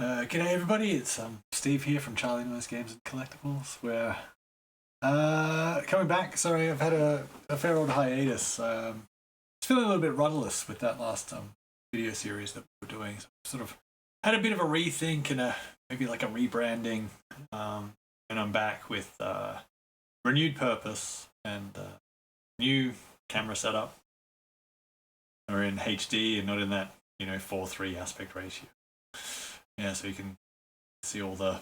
G'day everybody, it's Steve here from Charlie Noise Games and Collectibles. We're coming back. Sorry, I've had a fair old hiatus. Just feeling a little bit rudderless with that last video series that we were doing. So sort of had a bit of a rethink and maybe like a rebranding. And I'm back with renewed purpose and new camera setup. We're in HD and not in that 4:3 aspect ratio. Yeah, so you can see all the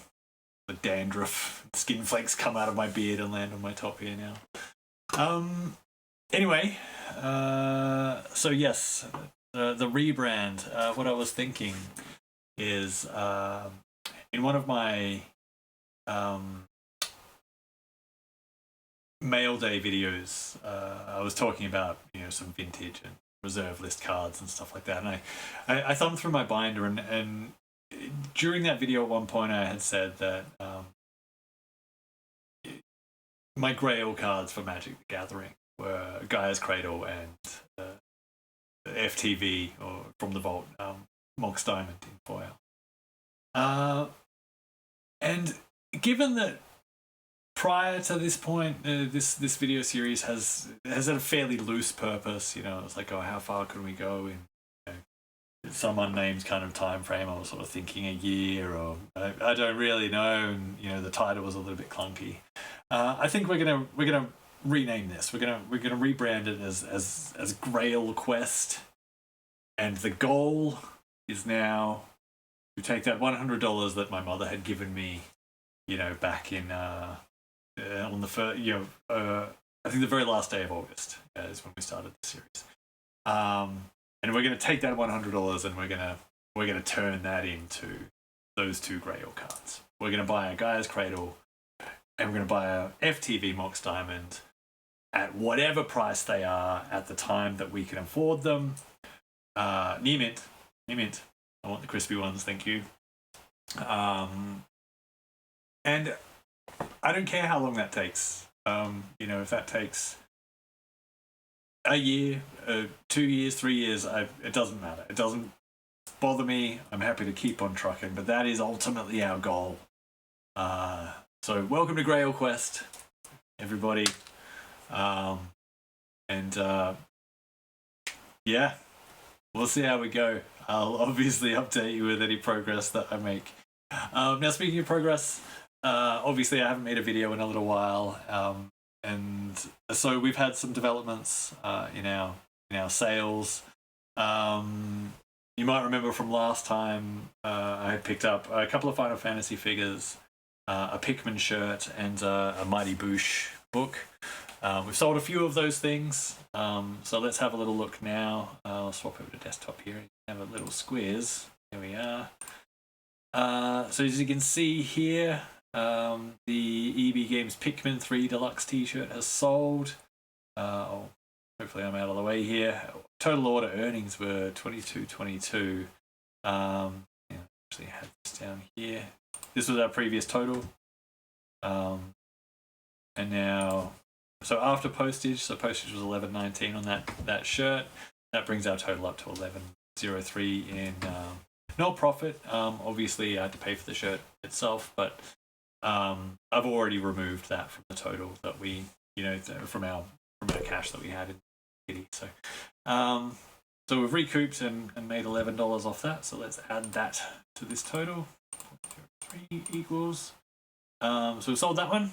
dandruff, skin flakes come out of my beard and land on my top here now. Anyway, so yes, the rebrand. What I was thinking is in one of my mail day videos, I was talking about some vintage and reserve list cards and stuff like that, and I thumbed through my binder and during that video at one point I had said that my Grail cards for Magic the Gathering were Gaia's Cradle and FTV, or From the Vault, Mox Diamond in foil. And given that prior to this point, this video series has had a fairly loose purpose, it's like, oh, how far can we go in some unnamed kind of time frame. I was sort of thinking a year, or I don't really know. And the title was a little bit clunky. I think we're gonna rename this. We're gonna rebrand it as GrailQuest, and the goal is now to take that $100 that my mother had given me, back in on the first, I think the very last day of August is when we started the series. And we're going to take that $100 and we're going to turn that into those two Grail cards. We're going to buy a Gaia's Cradle and we're going to buy a FTV Mox Diamond at whatever price they are at the time that we can afford them. Near mint. I want the crispy ones, thank you. And I don't care how long that takes. If that takes a year, 2 years, 3 years, it doesn't matter. It doesn't bother me. I'm happy to keep on trucking, but that is ultimately our goal. So welcome to GrailQuest, everybody. Yeah, we'll see how we go. I'll obviously update you with any progress that I make. Now, speaking of progress, obviously I haven't made a video in a little while. And so we've had some developments in our sales. You might remember from last time I had picked up a couple of Final Fantasy figures, a Pikmin shirt, and a Mighty Boosh book. We've sold a few of those things, so let's have a little look now. I'll swap over to desktop here and have a little squiz. Here we are. So as you can see here, the EB Games Pikmin 3 Deluxe t-shirt has sold. Hopefully I'm out of the way here. Total order earnings were $22.22. Actually had this down here. This was our previous total. And now, so after postage, so postage was $11.19 on that shirt. That brings our total up to $11.03 in not profit. Obviously I had to pay for the shirt itself, but I've already removed that from the total that we, from our cash that we had in Kitty. So we've recouped and made $11 off that. So let's add that to this total. 3 equals. So we've sold that one.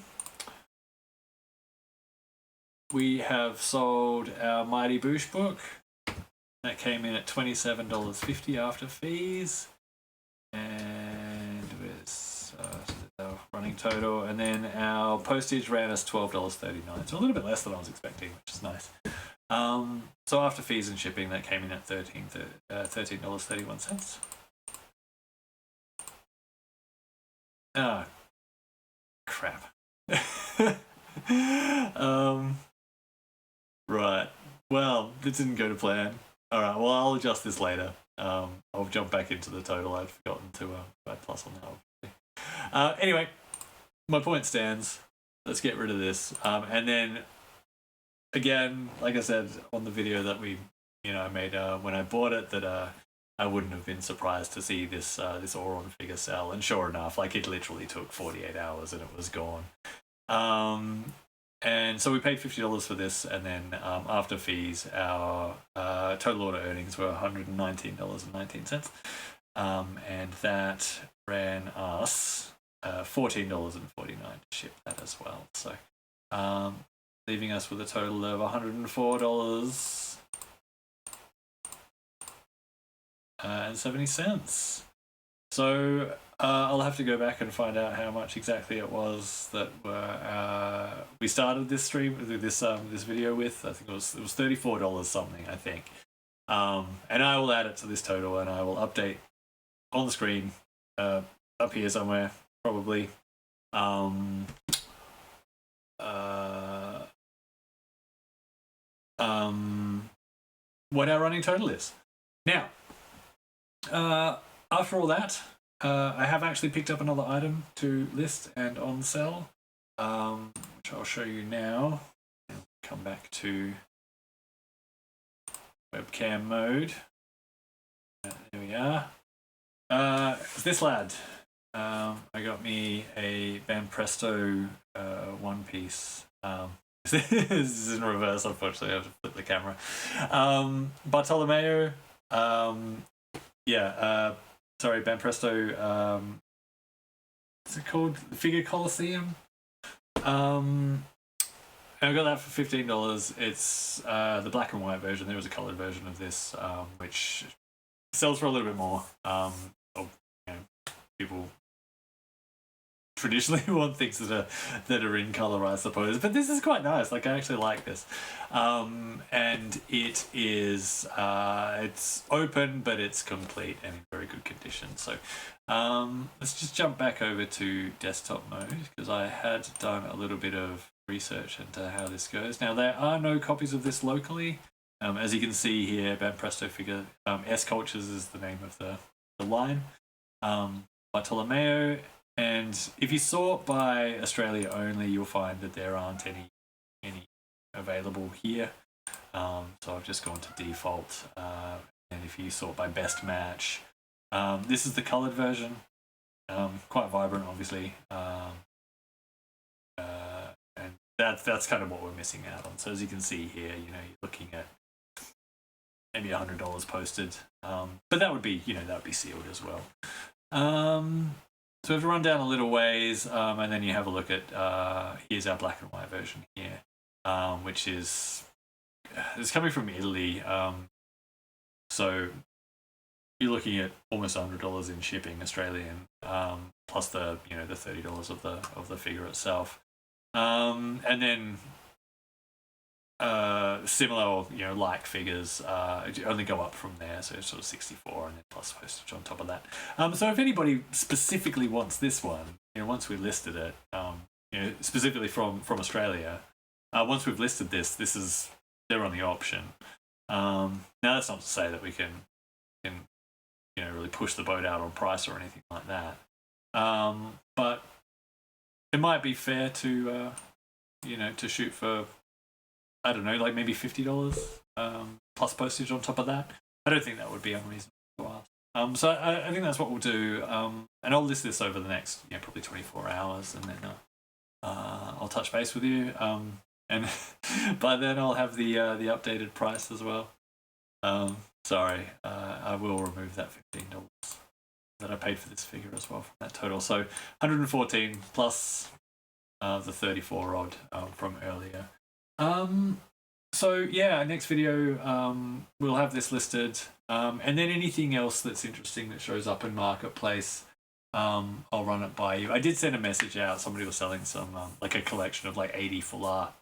We have sold our Mighty Boosh book. That came in at $27.50 after fees. And with our running total, and then our postage ran us $12.39, so a little bit less than I was expecting, which is nice. So after fees and shipping, that came in at $13.31. Ah, crap. Right. Well, it didn't go to plan. All right. Well, I'll adjust this later. I'll jump back into the total. I'd forgotten to add plus on that. Anyway, my point stands. Let's get rid of this. And then, again, like I said on the video that I made when I bought it, that I wouldn't have been surprised to see this this Auron figure sell. And sure enough, like it literally took 48 hours and it was gone. And so we paid $50 for this, and then after fees, our total order earnings were $119.19, and that ran us $14.49 to ship that as well. So leaving us with a total of $104.70. So I'll have to go back and find out how much exactly it was that we started this stream, this video with. I think it was $34 something, I think. And I will add it to this total, and I will update on the screen up here somewhere, probably. What our running total is. Now, after all that, I have actually picked up another item to list and on sell, which I'll show you now. Come back to webcam mode. There we are. It's this lad. I got me a Banpresto one piece. This is in reverse, unfortunately. I have to flip the camera. Bartolomeo. Sorry, Banpresto. What's it called? Figure Coliseum. And I got that for $15. It's the black and white version. There was a colored version of this, which sells for a little bit more. People traditionally want things that are in color, I suppose. But this is quite nice. Like, I actually like this. And it is it's open, but it's complete and in very good condition. So let's just jump back over to desktop mode, because I had done a little bit of research into how this goes. Now, there are no copies of this locally. As you can see here, Banpresto figure S Cultures is the name of the line. Bartolomeo. And if you sort by Australia only, you'll find that there aren't any available here. So I've just gone to default. And if you sort by best match, this is the colored version. Quite vibrant, obviously. And that's kind of what we're missing out on. So as you can see here, you're looking at maybe $100 posted. But that would be sealed as well. So we have to run down a little ways, and then you have a look at, here's our black and white version here, which is, it's coming from Italy. So you're looking at almost $100 in shipping Australian, plus the the $30 of the figure itself, and then similar or like figures only go up from there, so it's sort of 64 and then plus postage on top of that. So if anybody specifically wants this one, once we listed it, specifically from Australia, once we've listed this is their only option. Now that's not to say that we can really push the boat out on price or anything like that, but it might be fair to to shoot for, I don't know, like maybe $50 plus postage on top of that. I don't think that would be unreasonable to ask. So I think that's what we'll do. And I'll list this over the next probably 24 hours, and then I'll touch base with you. And by then I'll have the updated price as well. Sorry, I will remove that $15 that I paid for this figure as well from that total. So 114 plus the 34 odd from earlier. So yeah, next video we'll have this listed, and then anything else that's interesting that shows up in Marketplace, I'll run it by you. I did send a message out. Somebody was selling some like a collection of like 80 full art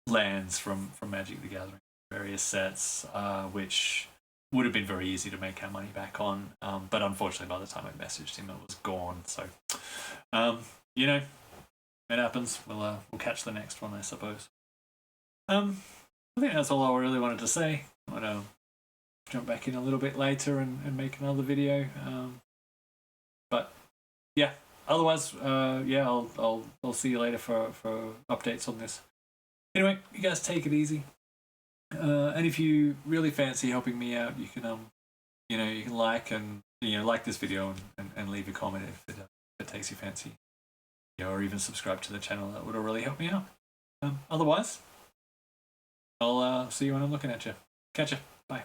lands from Magic the Gathering, various sets, which would have been very easy to make our money back on, but unfortunately by the time I messaged him it was gone. So it happens. We'll catch the next one, I suppose. I think that's all I really wanted to say. I'm gonna jump back in a little bit later and make another video. But yeah, otherwise, I'll see you later for updates on this. Anyway, you guys take it easy. And if you really fancy helping me out, you can you can like and like this video and leave a comment if it takes your fancy, or even subscribe to the channel. That would really help me out. Otherwise, I'll see you when I'm looking at you. Catch you. Bye.